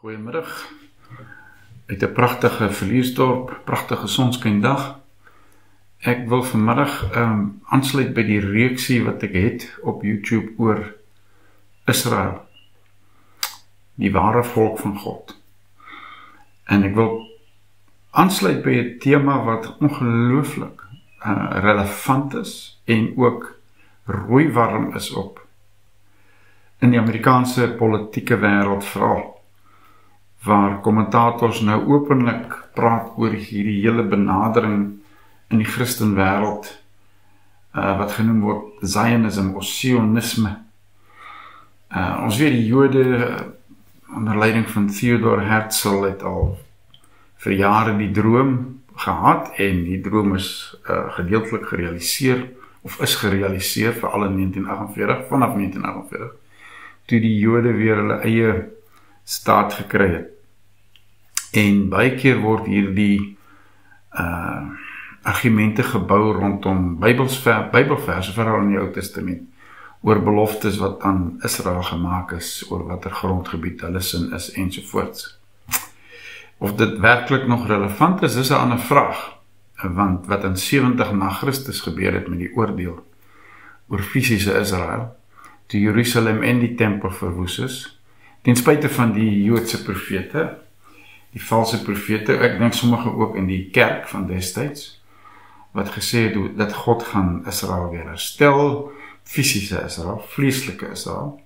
Goeiemiddag uit 'n pragtige Villiersdorp, pragtige sonskyndag. Ek wil vanmiddag aansluit by die reeksie wat ek het op YouTube oor Israel, die ware volk van God. En ek wil aansluit by 'n tema wat ongelooflik relevant is en ook rooiwarm is op in die Amerikaanse politieke wêreld veral, waar kommentators nou openlik praat oor hierdie hele benadering in die Christenwêreld wat genoem word Zionism of Sionisme. Ons weet die Jode onder leiding van Theodor Herzl het al vir jare die droom gehad en die droom is gedeeltelik gerealiseer of is gerealiseer veral in 1948, vanaf 1948, toe die Jode weer hulle eie staat gekry het. En baie keer word hierdie argumente gebou rondom Bybelverse, veral in die Ou Testament, oor beloftes wat aan Israel gemaak is, oor watter grondgebied hulle sin is, ensovoorts. Of dit werklik nog relevant is 'n ander vraag, want wat in 70 na Christus gebeur het met die oordeel oor fisiese Israel, toe Jerusalem en die tempel verwoes is, ten spyte van die Joodse profete, die valse profete, ek dink sommige ook in die kerk van destyds, wat gesê het dat God gaan Israel weer herstel, fisiese Israel, vleeslike Israel,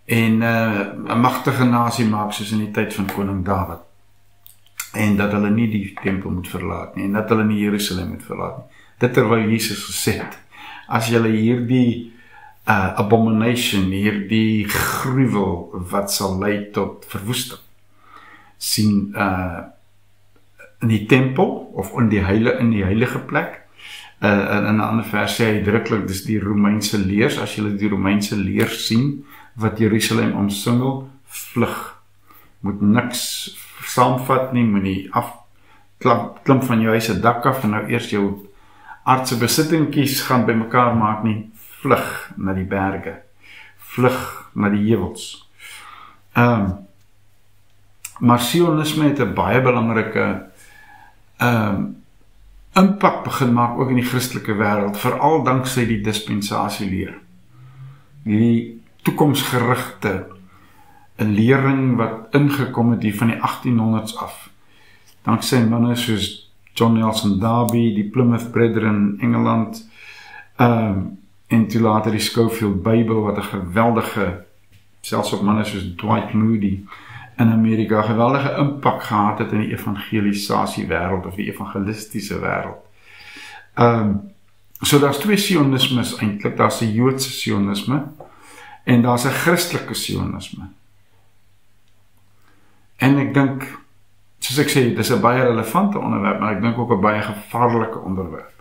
en 'n magtige nasie maak soos in die tyd van koning Dawid, en dat hulle nie die tempel moet verlaat nie, en dat hulle nie Jerusalem moet verlaat nie. Dit terwyl Jesus gesê het, as julle hierdie abomination, hierdie gruwel wat sal lei tot verwoesting sien in die tempel of in die heilige plek. In 'n ander vers sê hy uitdruklik, dis die Romeinse leers, as julle die Romeinse leers sien wat Jerusalem omsingel, vlug. Moet niks saamvat nie, moet nie klim van jou huis se dak af en nou eers jou aardse besittingkies gaan bymekaar maak nie. Vlug na die berge, vlug na die heuwels. Maar Sionisme het 'n baie belangrike impak begin maak ook in die Christelike wêreld, veral danksy die dispensasieleer. Die toekomsgerigte, 'n lering wat ingekom het hier van die 1800s af. Danksy manne soos John Nelson Darby, die Plymouth Brethren in Engeland, en toe later die Scofield Bybel, wat 'n geweldige, selfs op manne soos Dwight Moody in Amerika, geweldige impak gehad het in die evangelisasie wêreld, of die evangelistiese wêreld. So daar's twee sionismes eintlik, daar's 'n Joodse sionisme, en daar's 'n Christelike sionisme. En ek dink, soos ek sê, dis 'n baie relevante onderwerp, maar ek dink ook 'n baie gevaarlike onderwerp,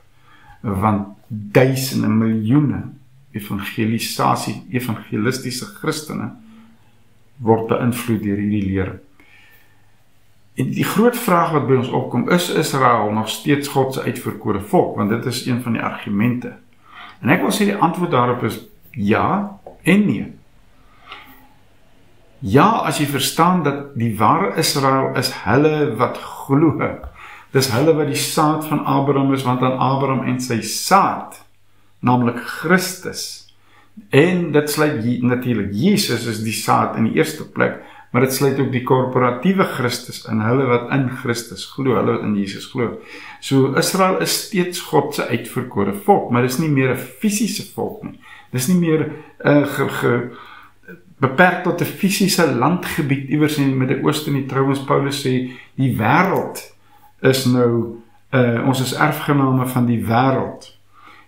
want duisende, miljoene evangelistiese Christene word beïnvloed deur hierdie leer. En die groot vraag wat by ons opkom, is Israel nog steeds God se uitverkore volk? Want dit is een van die argumente. En ek wil sê die antwoord daarop is ja en nee. Ja, as jy verstaan dat die ware Israel is hulle wat glo. Dis hulle wat die saad van Abraham is, want aan Abraham en sy saad, naamlik Christus. En dit sluit natuurlik, Jesus is die saad in die eerste plek, maar dit sluit ook die korporatiewe Christus in, hulle wat in Christus glo, hulle wat in Jesus glo. So Israel is steeds God se uitverkore volk, maar dis nie meer 'n fisiese volk nie. Dis nie meer beperk tot 'n fisiese landgebied iewers in die Midde-Ooste nie. Trouwens Paulus sê die wêreld is nou, ons is erfgename van die wêreld.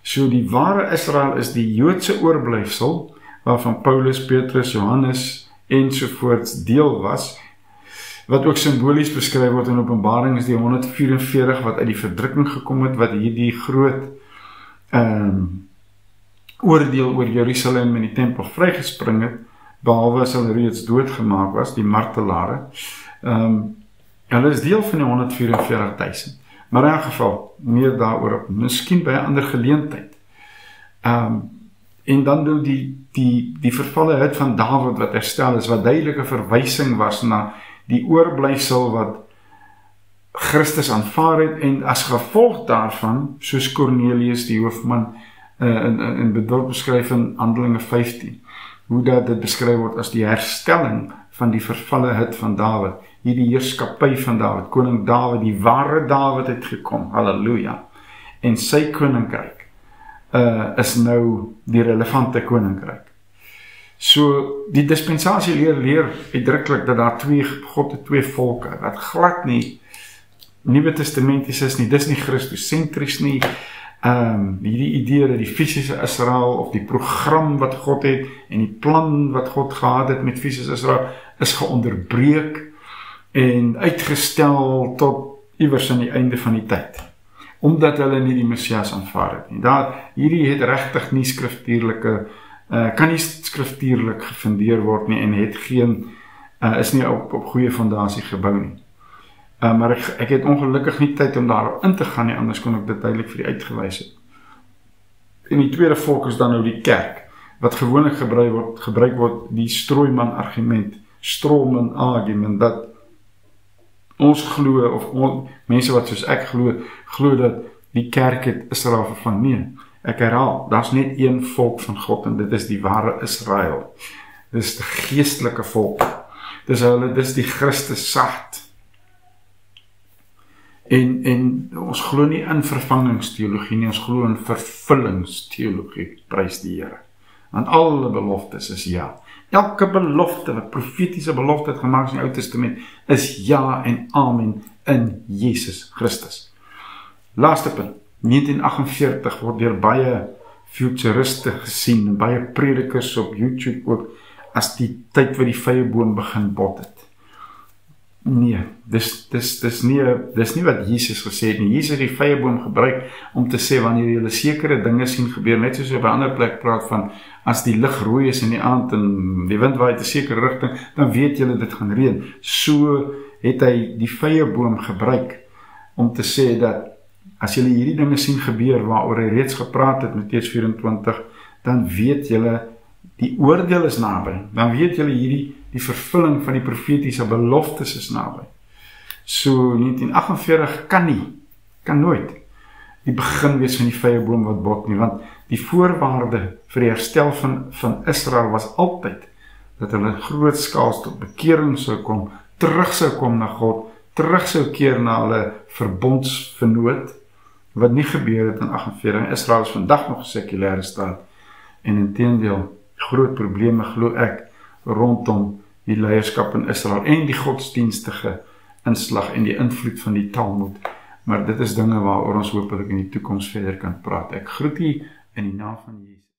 So die ware Israel is die Joodse oorblyfsel, waarvan Paulus, Petrus, Johannes ensovoorts deel was, wat ook simbolies beskryf word in Openbaring, is die 144 wat uit die verdrukking gekom het, wat hierdie groot oordeel oor Jerusalem en die tempel vrygespring het, behalwe as hulle reeds doodgemaak was, die martelare. Hulle is deel van die 144.000. Maar in elk geval, meer daaroor op, miskien by 'n ander geleentheid. En dan nou die vervalle hut van Dawid wat herstel is, wat duidelike verwysing was na die oorblyfsel wat Christus aanvaar het, en as gevolg daarvan, soos Cornelius die hoofman in bedruk beskryf in Handelinge 15, hoe dat dit beskryf word as die herstelling van die vervalle hut van Dawid, hierdie heerskappy van Dawid, koning Dawid, die ware Dawid het gekom, halleluja, en sy koninkryk is nou die relevante koninkryk. So, die dispensasie leer uitdruklik dat daar God het twee volke, dat glad nie Nuwe Testamenties is nie, dis nie Christosentries nie, hierdie idee dat die fisiese Israel, of die program wat God het, en die plan wat God gehad het met fisiese Israel, is geonderbreek, en uitgestel tot iewers aan die einde van die tyd, omdat hulle nie die Messias aanvaar het nie. Hierdie het regtig nie skriftuurlike, kan nie skriftuurlik gefundeer word nie, en het geen, is nie op goeie fondasie gebou nie. Maar ek het ongelukkig nie tyd om daarop in te gaan nie, anders kon ek dit duidelik vir u uitgewys het. En die tweede volk is dan nou die kerk, wat gewoonlik gebruik word die Strooiman argument, Strawman argument, dat ons glo, of mense wat soos ek glo dat die kerk het Israel vervang. Nee, ek herhaal, daar is net een volk van God, en dit is die ware Israel. Dit is die geestelike volk. Dis die Christus saad. En ons glo nie in vervangingsteologie nie, ons glo in vervullingsteologie, prys die Here. Want alle beloftes is ja. Elke belofte, wat profetiese belofte het gemaak in die Ou Testament, is ja en amen in Jesus Christus. Laaste punt, 1948 word deur baie futuriste gesien, en baie predikers op YouTube ook, as die tyd wat die vyeboom begin bot het. Nee, dis nie wat Jesus gesê het nie. Jesus het die vyeboom gebruik om te sê, wanneer jy sekere dinge sien gebeur, net soos jy by 'n ander plek praat van, as die lig rooi is in die aand, en die wind waai 'n sekere rigting, dan weet jy dit gaan reën. So het hy die vyeboom gebruik, om te sê dat, as jy hierdie dinge sien gebeur, waaroor hy reeds gepraat het, Matteus 24, dan weet jy, die oordeel is naby, dan weet jy die vervulling van die profetiese beloftes is naby. So 1948 kan nooit die begin wees van die vyeboom wat bot nie, want die voorwaarde vir die herstel van Israel was altyd dat hulle grootskaals tot bekering sou kom, terug sou kom na God, terug sou keer na hulle verbondsvernoot, wat nie gebeur het in 48. Israel is vandag nog 'n sekulêre staat, en inteendeel groot probleme, glo ek, rondom die leierskap in Israel en die godsdienstige inslag en die invloed van die Talmud. Maar dit is dinge waaroor ons hopelik in die toekoms verder kan praat. Ek groet u in die naam van Jesus.